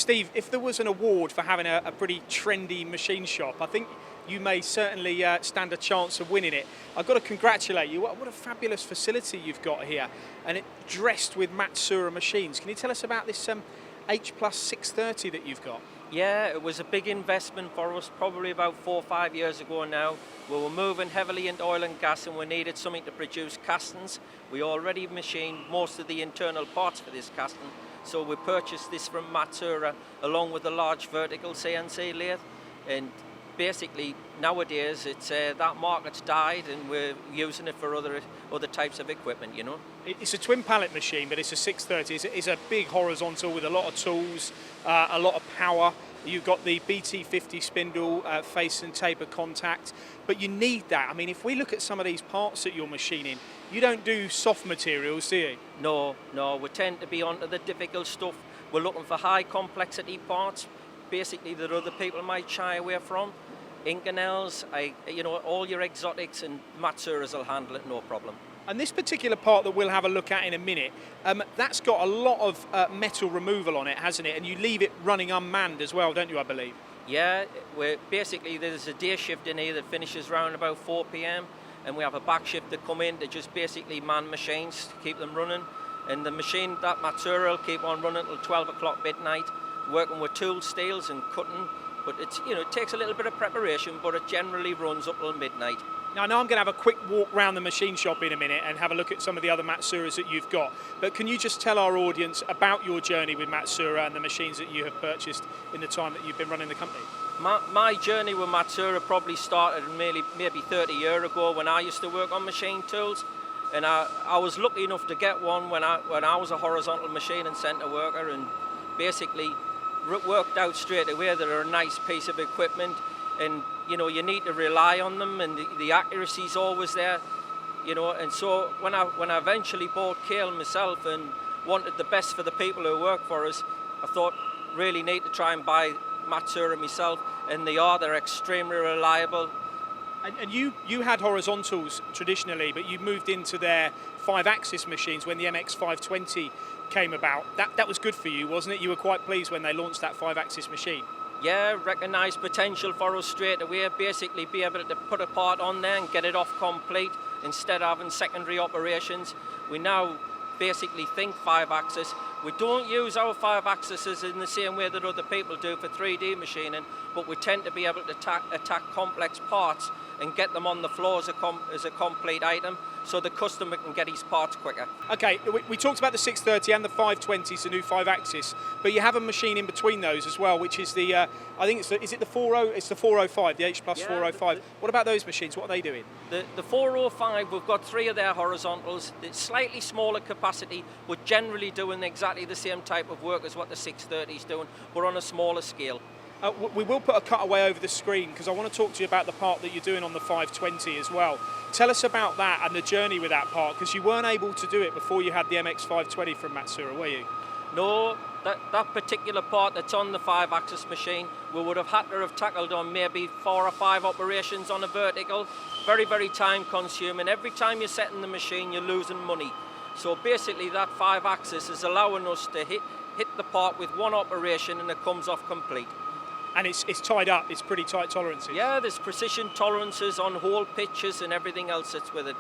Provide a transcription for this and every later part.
Steve, if there was an award for having a pretty trendy machine shop, I think you may certainly stand a chance of winning it. I've got to congratulate you. What a fabulous facility you've got here, and it dressed with Matsuura machines. Can you tell us about this H Plus 630 that you've got? Yeah, it was a big investment for us, probably about 4 or 5 years ago now. We were moving heavily into oil and gas and we needed something to produce castings. We already machined most of the internal parts for this casting, so we purchased this from Matsuura along with a large vertical CNC lathe. And basically nowadays it's that market's died and we're using it for other types of equipment, you know. It's a twin pallet machine, but it's a 630. It's a big horizontal with a lot of tools, a lot of power. You've got the BT50 spindle, face and taper contact, but you need that. I mean, if we look at some of these parts that you're machining, you don't do soft materials, do you? No, we tend to be onto the difficult stuff. We're looking for high complexity parts, basically that other people might shy away from. Inconels, all your exotics, and Matsuura's will handle it no problem. And this particular part that we'll have a look at in a minute, that's got a lot of metal removal on it, hasn't it? And you leave it running unmanned as well, don't you, I believe? Yeah, basically there's a day shift in here that finishes around about 4 p.m. and we have a back shift that come in to just basically man machines to keep them running. And the machine, that Matsuura, will keep on running until 12 o'clock midnight, working with tool steels and cutting. But it's, it takes a little bit of preparation, but it generally runs up till midnight. Now, I know I'm going to have a quick walk around the machine shop in a minute and have a look at some of the other Matsuuras that you've got. But can you just tell our audience about your journey with Matsuura and the machines that you have purchased in the time that you've been running the company? My journey with Matsuura probably started maybe 30 years ago when I used to work on machine tools. And I was lucky enough to get one when I was a horizontal machine and centre worker, and basically worked out straight away they're a nice piece of equipment, and you need to rely on them, and the accuracy's always there, and so when I eventually bought Kail myself and wanted the best for the people who work for us, I thought really need to try and buy Matsuura myself, and they're extremely reliable. And you had horizontals traditionally, but you moved into their 5-axis machines when the MX520 came about. That was good for you, wasn't it? You were quite pleased when they launched that 5-axis machine. Yeah, recognised potential for us straight away. Basically be able to put a part on there and get it off complete instead of having secondary operations. We now basically think 5-axis. We don't use our 5-axes in the same way that other people do for 3D machining, but we tend to be able to attack complex parts and get them on the floor as a complete item, so the customer can get his parts quicker. Okay, we talked about the 630 and the 520s, the new 5-axis, but you have a machine in between those as well, which is the, I think is it the 40? It's the 405, the H Plus 405. What about those machines? What are they doing? The 405, we've got 3 of their horizontals. It's slightly smaller capacity, but generally doing exactly the same type of work as what the 630 is doing, but on a smaller scale. We will put a cutaway over the screen because I want to talk to you about the part that you're doing on the 520 as well. Tell us about that and the journey with that part, because you weren't able to do it before you had the MX520 from Matsuura, were you? No, that particular part that's on the 5-axis machine, we would have had to have tackled on maybe 4 or 5 operations on a vertical. Very, very time consuming. Every time you're setting the machine, you're losing money. So basically that 5-axis is allowing us to hit the part with 1 operation and it comes off complete. And it's tied up, it's pretty tight tolerances. Yeah, there's precision tolerances on hole pitches and everything else that's with it,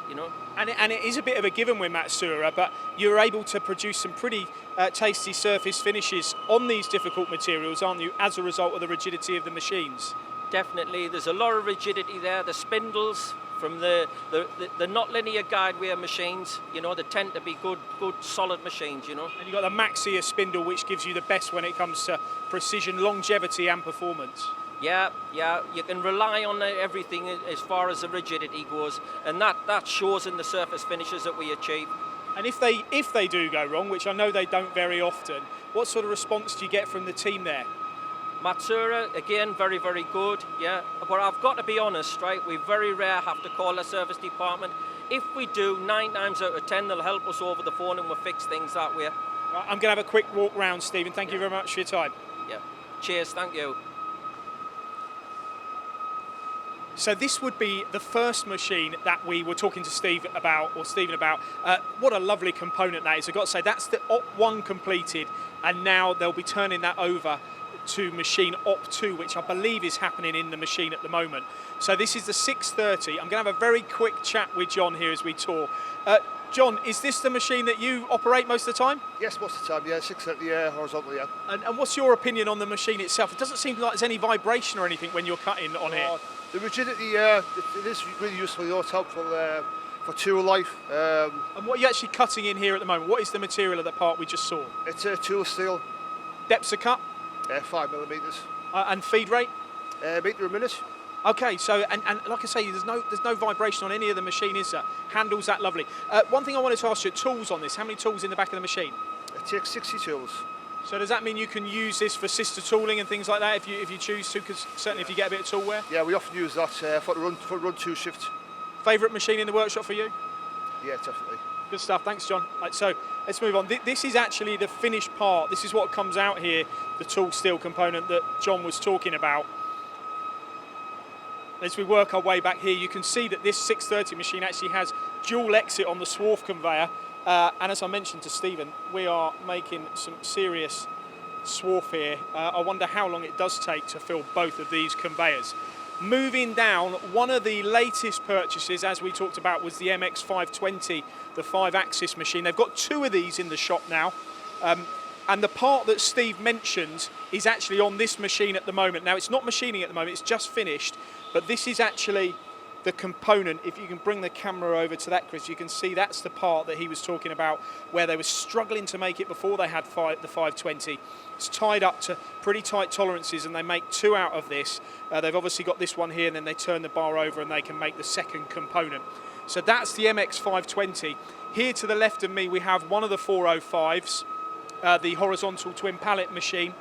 And it is a bit of a given with Matsuura, but you're able to produce some pretty tasty surface finishes on these difficult materials, aren't you, as a result of the rigidity of the machines? Definitely, there's a lot of rigidity there. The spindles from the not linear guide wire machines, they tend to be good solid machines, And you've got the Matsuura spindle, which gives you the best when it comes to precision, longevity and performance. Yeah, you can rely on everything as far as the rigidity goes, and that shows in the surface finishes that we achieve. And if they do go wrong, which I know they don't very often, what sort of response do you get from the team there? Matsuura, again, very, very good, yeah. But I've got to be honest, right, we very rare have to call the service department. If we do, 9 times out of 10, they'll help us over the phone and we'll fix things that way. Right, I'm going to have a quick walk round, Stephen. Thank you very much for your time. Yeah, cheers, thank you. So this would be the first machine that we were talking to Stephen about. What a lovely component that is. I've got to say, that's the Op 1 completed, and now they'll be turning that over to machine Op 2, which I believe is happening in the machine at the moment. So this is the 630. I'm going to have a very quick chat with John here as we tour. John, is this the machine that you operate most of the time? Yes, most of the time, yeah, 630 horizontal, yeah. And what's your opinion on the machine itself? It doesn't seem like there's any vibration or anything when you're cutting on here. The rigidity, it is really useful, it's helpful for tool life. And what are you actually cutting in here at the moment? What is the material of the part we just saw? It's a tool steel, Depths of cut? 5mm. And feed rate? Metre a minute. Okay, so and like I say, there's no vibration on any of the machine, is there? Handles that lovely. One thing I wanted to ask you, tools on this. How many tools in the back of the machine? It takes 60 tools. So does that mean you can use this for sister tooling and things like that if you choose to? Because certainly if you get a bit of tool wear. Yeah, we often use that for run 2 shift. Favourite machine in the workshop for you? Yeah, definitely. Good stuff, thanks John. Right, so let's move on. This is actually the finished part. This is what comes out here, the tool steel component that John was talking about. As we work our way back here, you can see that this 630 machine actually has dual exit on the swarf conveyor. And as I mentioned to Stephen, we are making some serious swarf here. I wonder how long it does take to fill both of these conveyors. Moving down, one of the latest purchases, as we talked about, was the MX520, the 5-axis machine. They've got 2 of these in the shop now. And the part that Steve mentioned is actually on this machine at the moment. Now, it's not machining at the moment, it's just finished, but this is actually the component. If you can bring the camera over to that, Chris, you can see that's the part that he was talking about where they were struggling to make it before they had the 520. It's tied up to pretty tight tolerances and they make 2 out of this. They've obviously got this one here and then they turn the bar over and they can make the second component. So that's the MX520. Here to the left of me we have one of the 405s, the horizontal twin pallet machine.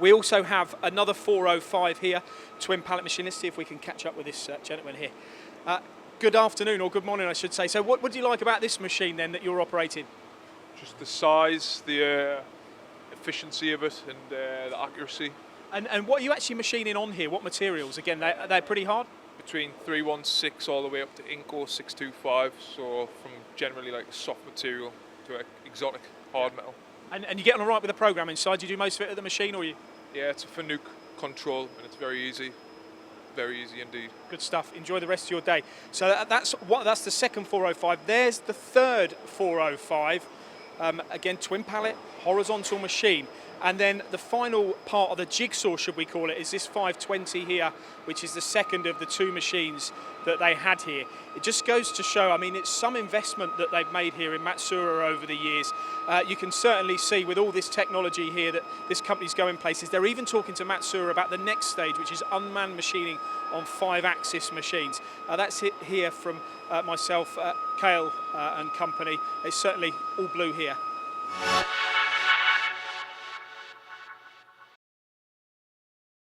We also have another 405 here, twin pallet machine. Let's see if we can catch up with this gentleman here. Good afternoon, or good morning I should say. So what do you like about this machine then that you're operating? Just the size, the efficiency of it and the accuracy. And what are you actually machining on here? What materials? Again, they're pretty hard? Between 316 all the way up to Inco 625, so from generally like soft material to exotic hard metal. And you get on all right with the program inside? You do most of it at the machine, or you? Yeah, it's a Fanuc control and it's very easy indeed. Good stuff. Enjoy the rest of your day. So that's the second 405. There's the third 405. Again, twin pallet, horizontal machine. And then the final part of the jigsaw, should we call it, is this 520 here, which is the second of the 2 machines that they had here. It just goes to show, I mean, it's some investment that they've made here in Matsuura over the years. You can certainly see with all this technology here that this company's going places. They're even talking to Matsuura about the next stage, which is unmanned machining on 5-axis machines. That's it here from myself, Kail and Company. It's certainly all blue here.